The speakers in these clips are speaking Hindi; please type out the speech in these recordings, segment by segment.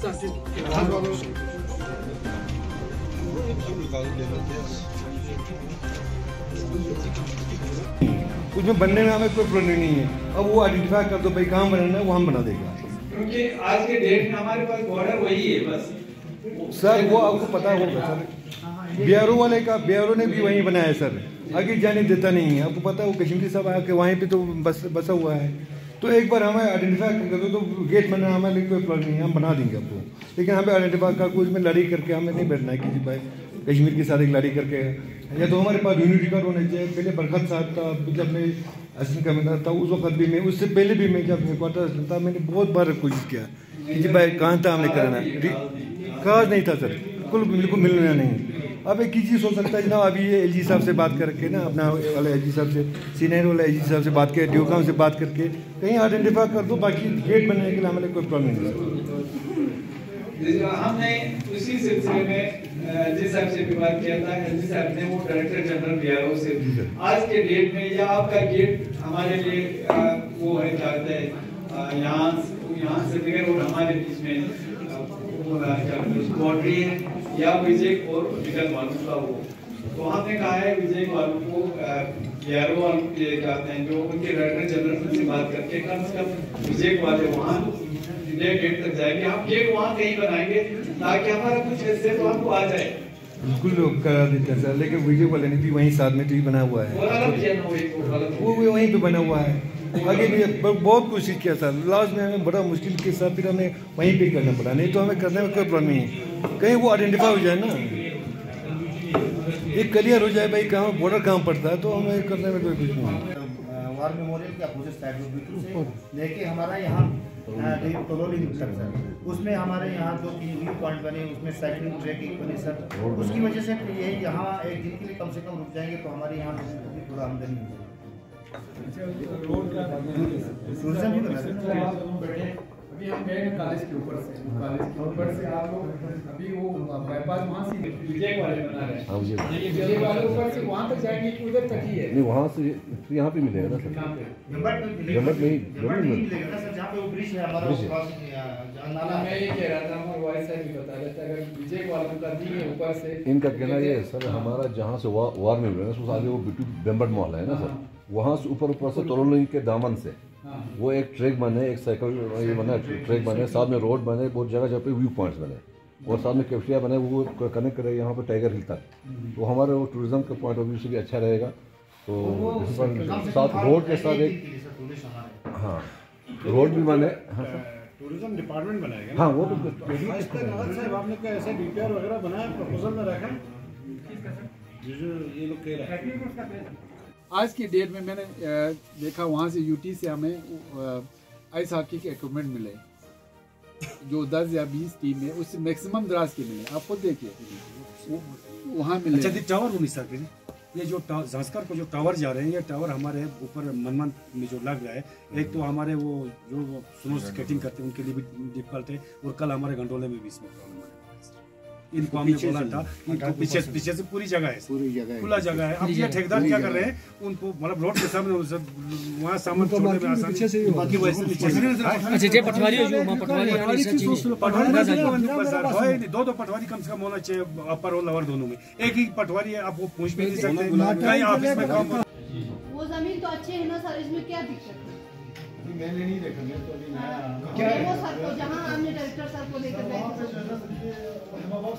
उसमें बनने में हमें कोई प्रॉब्लम नहीं है। अब वो आइडेंटिफाई कर दो भाई कहाँ बनाना है, वो हम बना देगा। क्योंकि आज के डेट में हमारे पास बॉर्डर वही है बस सर। वो आपको पता होगा सर, बिहारों ने भी वहीं बनाया है सर, आगे जाने देता नहीं है। आपको पता है वो कश्मीरी सब आके वहीं पे तो बसा हुआ है। तो एक बार हमें आइडेंटिफाई कर दो तो गेट बनना हमारे लिए कोई प्रॉब्लम नहीं है, हम बना देंगे आपको। लेकिन हमें आइडेंटिफाई कर कुछ में लड़ाई करके हमें नहीं बैठना है किसी भाई कश्मीर के साथ एक लड़ाई करके। या तो हमारे पास यूनिटी कार्ड होना चाहिए। पहले बरखत साहब था, जब मैं असिस्टेंट कमिश्नर था उस वक्त भी मैं, उससे पहले भी मैं जब क्वार्टर था, मैंने बहुत बार कोशिश किया कि जी भाई कहाँ था हमने कराना, खास नहीं था सर, बिल्कुल मिलना नहीं। अब एक ही चीज़ हो सकता है जनाब, अभी ये एलजी साहब से बात करके ना, अपना वाले एलजी साहब से, सीनियर वाले एलजी साहब से बात करके, ड्यूकाम से बात करके कहीं आइडेंटिफाई कर दो। बाकी गेट बनने के लिए हमें कोई प्रॉब्लम नहीं है। हमने उसी सिलसिले में एलजी साहब से भी बात किया था। एलजी साहब ने वो डायरेक्टर जनरल बिहार से आज के डेट में या आपका गेट हमारे लिए वो है चाहते हैं यहाँ से बगैर और हमारे बीच में बाउंड्री है या विजय और विगत वालों का वो, तो हमने कहा है विजय वालों को बिहार वालों को ये चाहते हैं जो उनके डायरेक्टर जनरल से बात करके कम से कम विजय वाले वहाँ गेट तक जाएंगे। हम गेट वहाँ कहीं बनाएंगे ताकि हमारा कुछ हिस्से तो हमको आ जाए। बिल्कुल लोग करा देते हैं सर, लेकिन विजय वाले ने भी वहीं साथ में तो ही बना हुआ है, वो वहीं पे बना हुआ है। आगे भी बहुत कोशिश किया था, लास्ट में हमें बड़ा मुश्किल के साथ फिर हमें वहीं पे करना पड़ा, नहीं तो हमें करने में कोई प्रॉब्लम नहीं है। कहीं वो आइडेंटिफाई हो जाए ना, एक क्लियर हो जाए भाई कहाँ बॉर्डर कहाँ पड़ता है, तो हमें करने में कोई कुछ नहीं। वार मेमोरियल के अपोजिट साइड लेके हमारा यहाँ तलोली सर, उसमें हमारे यहाँ 2-3 व्यू पॉइंट बने, उसमें साइकिलिंग ट्रैक एक बने सर। उसकी वजह से ये यहाँ एक दिन के लिए कम से कम रुक जाएंगे तो हमारे यहाँ थोड़ा आमदनी हो जाएगी। टूरिज्म भी बना अभी हम गए कॉलेज के ऊपर से आप लोग अभी वो बाईपास वहाँ से विजय वाले बना रहे हैं, विजय वाले ऊपर से वहाँ तक जाएंगे कि उधर तक ही है? नहीं, वहाँ से यहाँ पे मिलेगा ना सर, जम्मू में ही मिलेगा ना सर, जहाँ पे वो ब्रिज है हमारा नाला। मैं ये कह रहा था, हमारे वाइस साहब भी बता रहे थे, अगर विजय वालों का दी है ऊपर से, इनका कहना ये है सर, हमारा जहाँ से वार में मिलेगा उससे आगे वो बिट्टू बेम्बट मॉल है ना सर, वहाँ से ऊपर से तोलोली के दामन से वो एक ट्रैक बने, एक साइकिल ये बना ट्रैक बने, साथ में रोड बने, बहुत जगह जहाँ पे व्यू पॉइंट्स बने, और साथ में कैफेटेरिया बने, वो कनेक्ट करे यहाँ पे टाइगर हिल तक। तो हमारे वो टूरिज्म के पॉइंट ऑफ व्यू से भी अच्छा रहेगा। तो इस पर साथ रोड के साथ एक हाँ रोड भी बने। टूरिज्म डिपार्टमेंट बनाएगा। हाँ वो तो साहब आपने क्या ऐसा डीपीआर वगैरह बनाया, प्रपोजल में रखा ये लोग कह रहे हैं। आज की डेट में मैंने देखा वहाँ से यूटी से हमें आइस हॉकी के इक्विपमेंट मिले जो 10 या 20 टीम में, उससे मैक्सिमम दराज के मिले। आप खुद देखिए वहाँ मिले। अच्छा टावर नहीं सर, ये जो झांसकर को जो टावर जा रहे हैं, ये टावर हमारे ऊपर मनमन में जो लग रहा है, एक तो हमारे वो जो स्नो स्केटिंग करते हैं उनके लिए भी डिफिकल्ट है, और कल हमारे गंडोले में भी इसमें प्रॉब्लम है। इनको हमने बोला था, इनको पीछे से पूरी जगह है, खुला जगह है। अब ये ठेकेदार क्या कर रहे हैं, उनको मतलब रोड के सामने वहाँ सामान छोड़ने में आसानी, बाकी दो पटवारी कम से कम होना चाहिए, अपर और लोअर दोनों में। एक ही पटवारी है, आप वो पूछ भी नहीं सकते कहीं ऑफिस में काम। वो जमीन तो अच्छी है ना सर, इसमें क्या दिक्कत है? मैंने नहीं देखा, मैं तो अभी क्या वो सर को जहाँ हमने डायरेक्टर सर को लेकर गए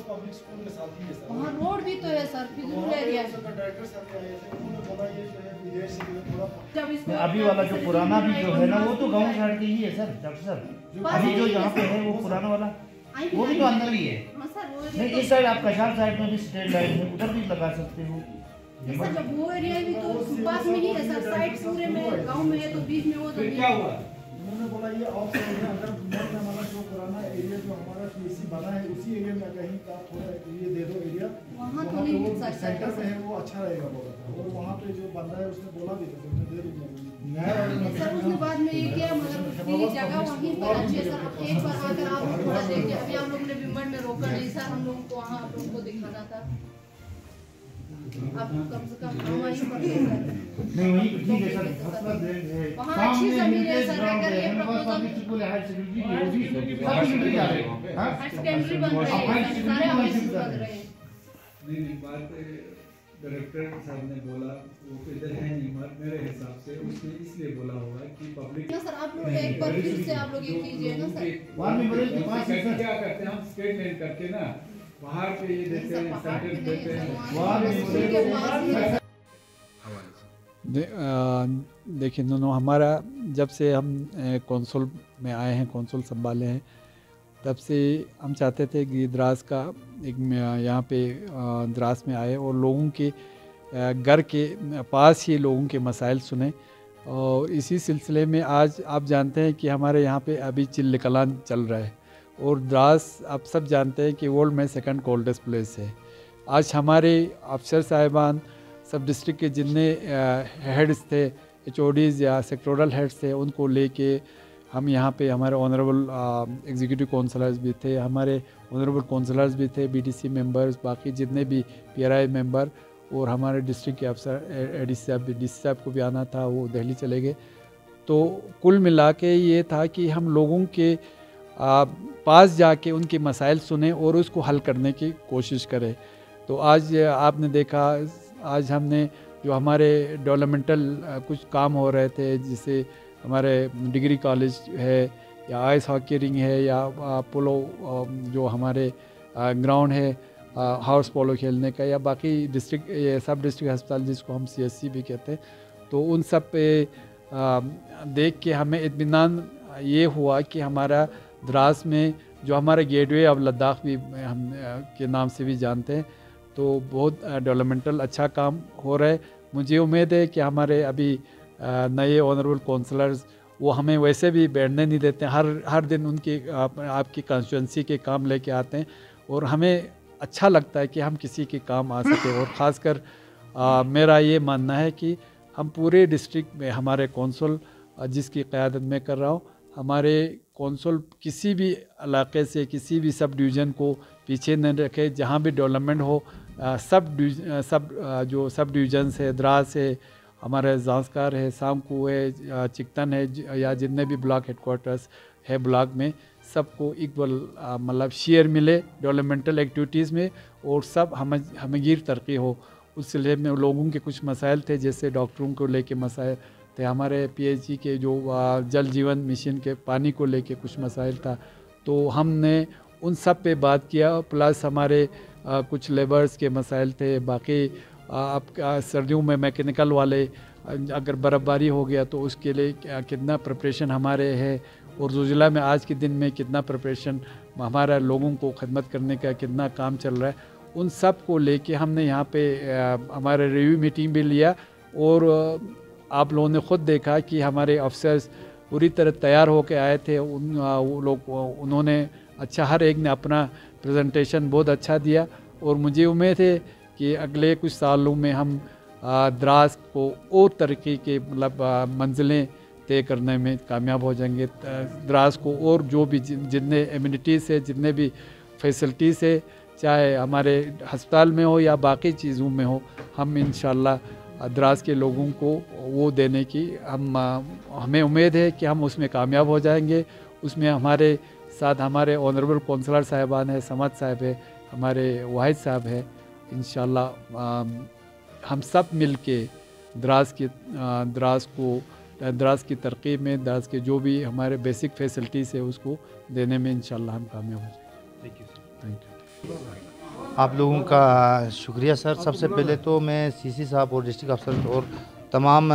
पब्लिक स्कूल के साथ ही है सर, वहाँ रोड भी तो है सर, फिजूल एरिया है। डायरेक्टर सर आए थे, उन्होंने बोला ये जो है विदेश से थोड़ा जब इसको अभी वाला जो पुराना भी जो है ना, वो तो गाँव साइड के ही है सर, डॉक्टर सर। अभी जो यहाँ पे है वो पुराना वाला वो भी तो अंदर ही है। नहीं, इस साइड आप कशार साइड में भी स्ट्रेट लाइन है, उधर भी लगा सकते हो सर। जब वो एरिया भी तो पास में ही है सर, साइड पूरे में गांव में है, तो बीच में वो तो क्या हुआ? उन्होंने बोला ये ऑफ साइड है, अगर हमारा जो पुराना एरिया जो हमारा पीसी बना है उसी एरिया में कहीं का थोड़ा ये दे दो एरिया, वहाँ तो नहीं मिल सकता सेंटर पे है, वो अच्छा रहेगा बोला था। और वहाँ पे जो बंदा है उसने बोला भी था मैं दे दूंगा सर। उसने बाद में ये किया, मतलब ये जगह वहीं पर अच्छी है सर। एक बार आकर आप लोग थोड़ा देखिए, अभी हम लोग ने बिम्बट में रोका नहीं सर, हम लोगों को वहाँ आप लोगों को दिखाना था। आप कम से कम वहीं पर ले सर। नहीं वही ठीक है सर, फसला वहाँ अच्छी जमीन है सर, अगर ये प्रपोजल हायर सेकेंडरी सब सेकेंडरी जा रहे हैं। हाई सेकेंडरी बन रहे हैं, सारे ऑफिस बन रहे हैं। नहीं बात डायरेक्टर साहब ने बोला, वो इधर है नहीं, मेरे हिसाब से उसने इसलिए बोला होगा कि पब्लिक ना सर, आप लोग एक बार फिर से आप लोग ये कीजिए ना सर। वार्ड मेंबर के पास है सर। क्या करते हैं हम स्टेट लाइन करके ना पहाड़ पे ये देते हैं, सेंटर देते हैं। वार्ड मेंबर देखिए दोनों, हमारा जब से हम कौंसल में आए हैं, कौंसल संभाले हैं, तब से हम चाहते थे कि द्रास का एक यहाँ पे द्रास में आए और लोगों के घर के पास ही लोगों के मसाइल सुने। और इसी सिलसिले में आज आप जानते हैं कि हमारे यहाँ पे अभी चिल्ल कलान चल रहा है और द्रास आप सब जानते हैं कि वर्ल्ड में सेकंड कोल्डेस्ट प्लेस है। आज हमारे अफसर साहिबान सब डिस्ट्रिक्ट के जितने हेड्स थे, HODs या सेक्टोरल हेड्स थे, उनको लेके हम यहाँ पे हमारे ऑनरेबल एग्जीक्यूटिव काउंसलर्स भी थे, हमारे ऑनरेबल काउंसलर्स भी थे, BDC मेंबर्स, बाकी जितने भी PRI मेंबर और हमारे डिस्ट्रिक्ट के अफसर ADC साहब भी, DC साहब को भी आना था, वो दिल्ली चले गए। तो कुल मिला के ये था कि हम लोगों के पास जाके उनके मसाइल सुने और उसको हल करने की कोशिश करें। तो आज आपने देखा, आज हमने जो हमारे डेवलपमेंटल कुछ काम हो रहे थे, जिसे हमारे डिग्री कॉलेज है या आइस हॉकी रिंग है या पोलो जो हमारे ग्राउंड है हाउस पोलो खेलने का, या बाकी डिस्ट्रिक्ट सब डिस्ट्रिक्ट अस्पताल जिसको हम CSC भी कहते हैं, तो उन सब पे देख के हमें इत्मीनान ये हुआ कि हमारा द्रास में जो हमारा गेटवे ऑफ लद्दाख भी हम के नाम से भी जानते हैं, तो बहुत डेवलपमेंटल अच्छा काम हो रहा है। मुझे उम्मीद है कि हमारे अभी नए ऑनरेबल काउंसलर्स वो हमें वैसे भी बैठने नहीं देते हैं, हर दिन उनकी आपकी कंस्टिट्यूंसी के काम लेके आते हैं और हमें अच्छा लगता है कि हम किसी के काम आ सके। और ख़ासकर मेरा ये मानना है कि हम पूरे डिस्ट्रिक्ट में हमारे कौंसल जिसकी क़यादत मैं कर रहा हूँ, हमारे कौंसल किसी भी इलाके से किसी भी सब डिवीज़न को पीछे न रखे, जहाँ भी डेवलपमेंट हो जो सब डिवीज़न्स है, द्रास है, हमारे जांस्कार है, सामकू है, चिकतन है, या जितने भी ब्लॉक हेडक्वार्टर्स है ब्लॉक में, सबको इक्वल मतलब शेयर मिले डेवलपमेंटल एक्टिविटीज़ में और सब हमगीर तरक्की हो। उस सिलसिले में लोगों के कुछ मसाइल थे, जैसे डॉक्टरों को लेके मसाइल थे, हमारे PHG के जो जल जीवन मिशन के पानी को लेके कुछ मसाइल था, तो हमने उन सब पे बात किया। प्लस हमारे कुछ लेबर्स के मसाइल थे, बाकी आपका सर्दियों में मैकेनिकल वाले अगर बर्फ़बारी हो गया तो उसके लिए कितना प्रिपरेशन हमारे है, और ज़ुजला में आज के दिन में कितना प्रिपरेशन हमारा लोगों को खदमत करने का कितना काम चल रहा है, उन सब को लेके हमने यहाँ पे हमारे रिव्यू मीटिंग भी लिया। और आप लोगों ने ख़ुद देखा कि हमारे अफसर्स पूरी तरह तैयार होकर आए थे, उन्होंने अच्छा, हर एक ने अपना प्रेजेंटेशन बहुत अच्छा दिया। और मुझे उम्मीद है कि अगले कुछ सालों में हम द्रास को और तरक्की के मतलब मंजिलें तय करने में कामयाब हो जाएंगे। द्रास को और जो भी जितने एमिनिटीज़ है, जितने भी फैसिलिटीज़ है, चाहे हमारे अस्पताल में हो या बाकी चीज़ों में हो, हम इंशाल्लाह द्रास के लोगों को वो देने की हमें उम्मीद है कि हम उसमें कामयाब हो जाएंगे। उसमें हमारे साथ हमारे ऑनरेबल काउंसलर साहिबान है, समद साहब है, हमारे वाहिद साहब है। इंशाल्लाह हम सब मिल के द्रास की तरक्की में, द्रास के जो भी हमारे बेसिक फैसिलिटीज़ है उसको देने में इंशाल्लाह हम कामयाब हो जाएंगे। Thank you. आप लोगों का शुक्रिया सर। सबसे पहले तो मैं CC साहब और डिस्ट्रिक्ट अफसर और तमाम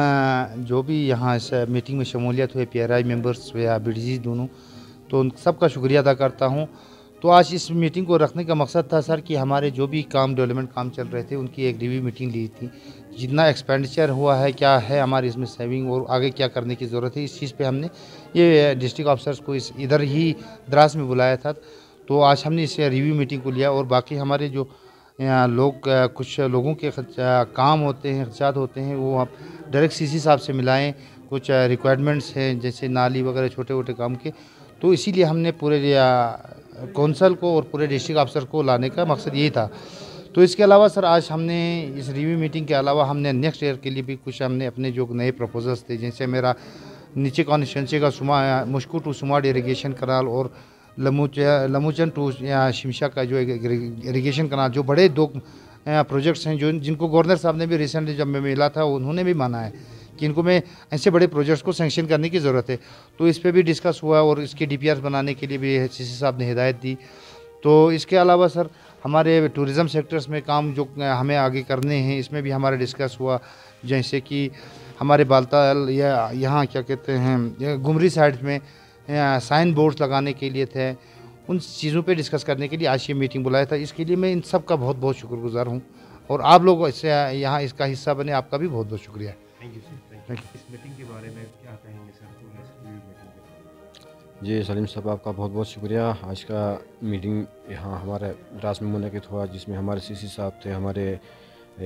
जो भी यहाँ इस मीटिंग में शमूलियत हुए, PRI मेंबर्स या BDC दोनों, तो उन सब का शुक्रिया अदा करता हूँ। तो आज इस मीटिंग को रखने का मकसद था सर कि हमारे जो भी डेवलपमेंट काम चल रहे थे उनकी एक रिव्यू मीटिंग ली थी, जितना एक्सपेंडिचर हुआ है, क्या है हमारी इसमें सेविंग और आगे क्या करने की ज़रूरत है, इस चीज़ पे हमने ये डिस्ट्रिक्ट ऑफिसर्स को इधर ही द्रास में बुलाया था। तो आज हमने इस रिव्यू मीटिंग को लिया और बाकी हमारे जो कुछ लोगों के काम होते हैं, खर्चात होते हैं, वो आप डायरेक्ट CC साहब से मिलाएँ। कुछ रिक्वायरमेंट्स हैं जैसे नाली वगैरह छोटे मोटे काम के, तो इसीलिए हमने पूरे कौंसल को और पूरे डिस्ट्रिक्ट अफसर को लाने का मकसद यही था। तो इसके अलावा सर आज हमने इस रिव्यू मीटिंग के अलावा हमने नेक्स्ट ईयर के लिए भी कुछ हमने अपने जो नए प्रपोजल्स थे, जैसे मेरा नीचे कॉन्स्टिट्यूंसी का मुश्कू टू सुमाड इरीगेशन कनाल और लमुचन टू शिमशा का जो इरीगेशन कनाल, जो बड़े 2 प्रोजेक्ट्स हैं जो जिनको गवर्नर साहब ने भी रिसेंटली जब मैं मिला था उन्होंने भी माना है कि इनको में ऐसे बड़े प्रोजेक्ट्स को सैंक्शन करने की ज़रूरत है। तो इस पर भी डिस्कस हुआ और इसके DPR बनाने के लिए भी CC साहब ने हिदायत दी। तो इसके अलावा सर हमारे टूरिज़म सेक्टर्स में काम जो हमें आगे करने हैं इसमें भी हमारा डिस्कस हुआ, जैसे कि हमारे बालताल या यहाँ क्या कहते हैं गुमरी साइड में साइन बोर्ड्स लगाने के लिए थे, उन चीज़ों पे डिस्कस करने के लिए आज ये मीटिंग बुलाया था। इसके लिए मैं इन सब का बहुत बहुत शुक्रगुजार हूँ और आप लोग इससे यहाँ इसका हिस्सा बने, आपका भी बहुत बहुत शुक्रिया। Thank you sir, thank you. इस मीटिंग के बारे में क्या कहेंगे सर? जी सलीम साहब, आपका बहुत बहुत शुक्रिया। आज का मीटिंग यहाँ हमारे द्रास में मुनक़िद हुआ, जिसमें हमारे CC साहब थे, हमारे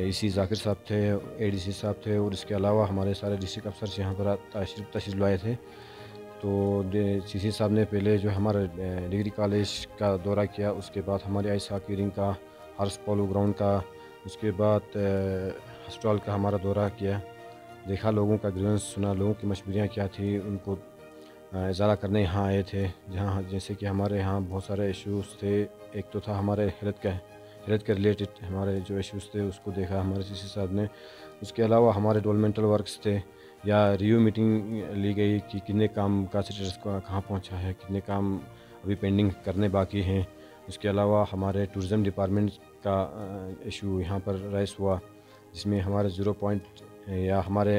EC जाकिर साहब थे, ADC साहब थे और इसके अलावा हमारे सारे डिस्ट्रिक्ट अफसर्स यहाँ पर तशरीफ़ लाए थे। तो CC साहब ने पहले जो हमारा डिग्री कॉलेज का दौरा किया, उसके बाद हमारे आइस हॉकी रिंग का, हर्स पोलो ग्राउंड का, उसके बाद हस्पताल का हमारा दौरा किया, देखा लोगों का ग्रीवेंस सुना, लोगों की मजबूरियाँ क्या थी, उनको इजारा करने यहाँ आए थे। जहाँ जैसे कि हमारे यहाँ बहुत सारे इश्यूज़ थे, एक तो था हमारे हेल्थ के रिलेटेड हमारे जो इश्यूज़ थे उसको देखा हमारे CC साहब ने। उसके अलावा हमारे डेवलपमेंटल वर्क्स थे या रिव्यू मीटिंग ली गई कि कितने काम का स्टेटस कहाँ पहुँचा है, कितने काम अभी पेंडिंग करने बाकी हैं। उसके अलावा हमारे टूरिज़म डिपार्टमेंट का इशू यहाँ पर राइज हुआ, जिसमें हमारे 0 पॉइंट या हमारे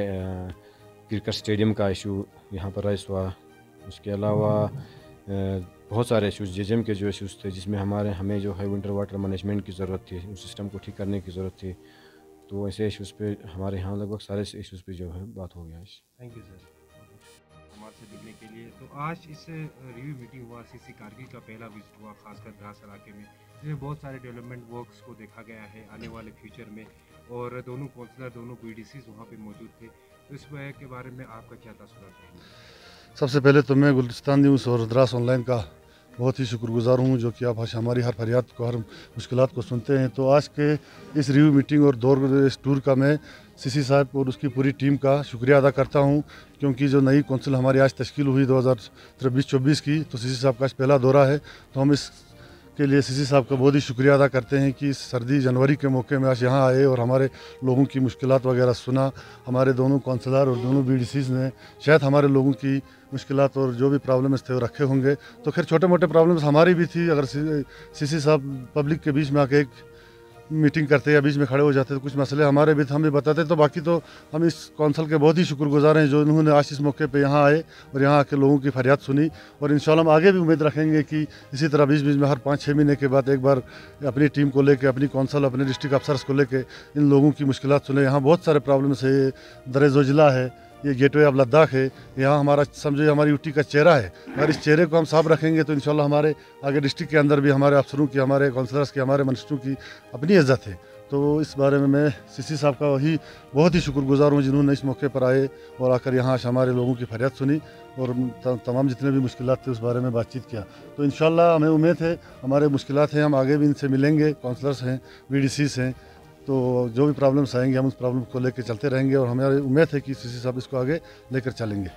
क्रिकेट स्टेडियम का इशू यहाँ पर राइज हुआ। उसके अलावा बहुत सारे इशूज़ JJM के जो इशूज़ थे, जिसमें हमें जो है विंटर वाटर मैनेजमेंट की ज़रूरत थी, उस सिस्टम को ठीक करने की ज़रूरत थी। तो ऐसे इशूज़ पे हमारे यहाँ लगभग सारे इशूज़ पे जो है बात हो गया। थैंक यू सर हमारे से जुड़ने के लिए। तो आज इस रिव्यू मीटिंग हुआ, CC कारगिल का पहला विजिट हुआ, खासकर द्रास इलाके में, जिसमें बहुत सारे डेवलपमेंट वर्क्स को देखा गया है आने वाले फ्यूचर में, और दोनों काउंसलर, दोनों BDCs वहाँ पे मौजूद थे। तो इस के बारे में आपका क्या तासुरात रहेंगे? सबसे पहले तो मैं गुलिस्तान न्यूज़ और द्रास ऑनलाइन का बहुत ही शुक्रगुजार हूँ, जो कि आप हमारी हर फरियाद को, हर मुश्किलात को सुनते हैं। तो आज के इस रिव्यू मीटिंग और इस टूर का मैं CC साहब और उसकी पूरी टीम का शुक्रिया अदा करता हूँ, क्योंकि जो नई कौंसिल हमारी आज तश्कील हुई 2023-24 की, तो CC साहब का पहला दौरा है। तो हम इसके लिए CC साहब का बहुत ही शुक्रिया अदा करते हैं कि सर्दी जनवरी के मौके में आज यहाँ आए और हमारे लोगों की मुश्किलात वगैरह सुना। हमारे दोनों कौंसलर और दोनों BDCs ने शायद हमारे लोगों की मुश्किलात और जो भी प्रॉब्लम्स थे वो रखे होंगे। तो खैर छोटे मोटे प्रॉब्लम्स हमारी भी थी, अगर CC साहब पब्लिक के बीच में आके एक मीटिंग करते या बीच में खड़े हो जाते तो कुछ मसले हमारे भी थे, हम भी बताते। तो बाकी तो हम इस कौंसल के बहुत ही शुक्रगुजार हैं जो इन्होंने आज इस मौके पे यहाँ आए और यहाँ आके लोगों की फरियाद सुनी। और इंशाल्लाह हम आगे भी उम्मीद रखेंगे कि इसी तरह बीच बीच में हर 5-6 महीने के बाद एक बार अपनी टीम को लेके, अपनी कौंसल, अपने डिस्ट्रिक्ट अफसर्स को लेके इन लोगों की मुश्किलात सुने। यहाँ बहुत सारे प्रॉब्लम्स है, दर-ए-ज़ोजिला है, ये गेटवे ऑफ लद्दाख है, यहाँ हमारा समझे हमारी यूटी का चेहरा है। अगर इस चेहरे को हम साफ रखेंगे तो इंशाल्लाह हमारे आगे डिस्ट्रिक्ट के अंदर भी हमारे अफसरों की, हमारे काउंसलर्स की, हमारे मिनिस्टरों की अपनी इज्जत है। तो इस बारे में मैं CC साहब का वही बहुत ही शुक्रगुजार हूँ जिन्होंने इस मौके पर आए और आकर यहाँ हमारे लोगों की फरियाद सुनी और तमाम जितने भी मुश्किलात थे उस बारे में बातचीत किया। तो इंशाल्लाह हमें उम्मीद है हमारे मुश्किलात हैं, हम आगे भी इनसे मिलेंगे, काउंसलर्स हैं, BDCs हैं, तो जो भी प्रॉब्लम्स आएंगे हम उस प्रॉब्लम को लेकर चलते रहेंगे और हमारी उम्मीद है कि CC साहब इसको आगे लेकर चलेंगे।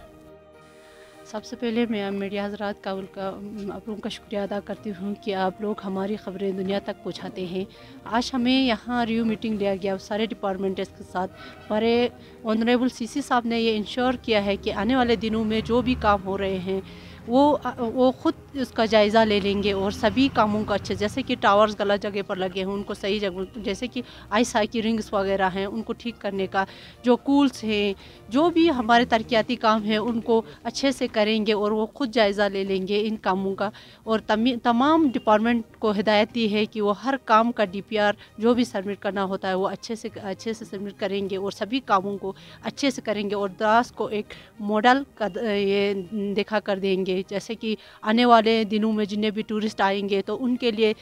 सबसे पहले मैं मीडिया हजरात का आप लोगों का शुक्रिया अदा करती हूँ कि आप लोग हमारी ख़बरें दुनिया तक पहुँचाते हैं। आज हमें यहाँ रिव्यू मीटिंग लिया गया सारे डिपार्टमेंट्स के साथ। हमारे ऑनरेबल CC साहब ने ये इंश्योर किया है कि आने वाले दिनों में जो भी काम हो रहे हैं वो ख़ुद उसका जायज़ा ले लेंगे और सभी कामों का अच्छे, जैसे कि टावर्स गलत जगह पर लगे हैं उनको सही जगह, जैसे कि आइस हॉकी रिंग्स वगैरह हैं उनको ठीक करने का, जो कूल्स हैं, जो भी हमारे तरक्याती काम हैं उनको अच्छे से करेंगे और वो ख़ुद जायज़ा ले लेंगे इन कामों का। और तमाम डिपार्टमेंट को हिदायत दी है कि वो हर काम का DPR जो भी सबमिट करना होता है वो अच्छे से सबमिट करेंगे और सभी कामों को अच्छे से करेंगे और द्रास को एक मॉडल का ये दिखा कर देंगे। जैसे कि आने वाले दिनों में जितने भी टूरिस्ट आएंगे तो उनके लिए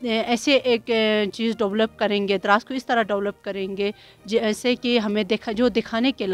ऐसे एक चीज़ डेवलप करेंगे, द्रास को इस तरह डेवलप करेंगे जैसे कि हमें दिखाने के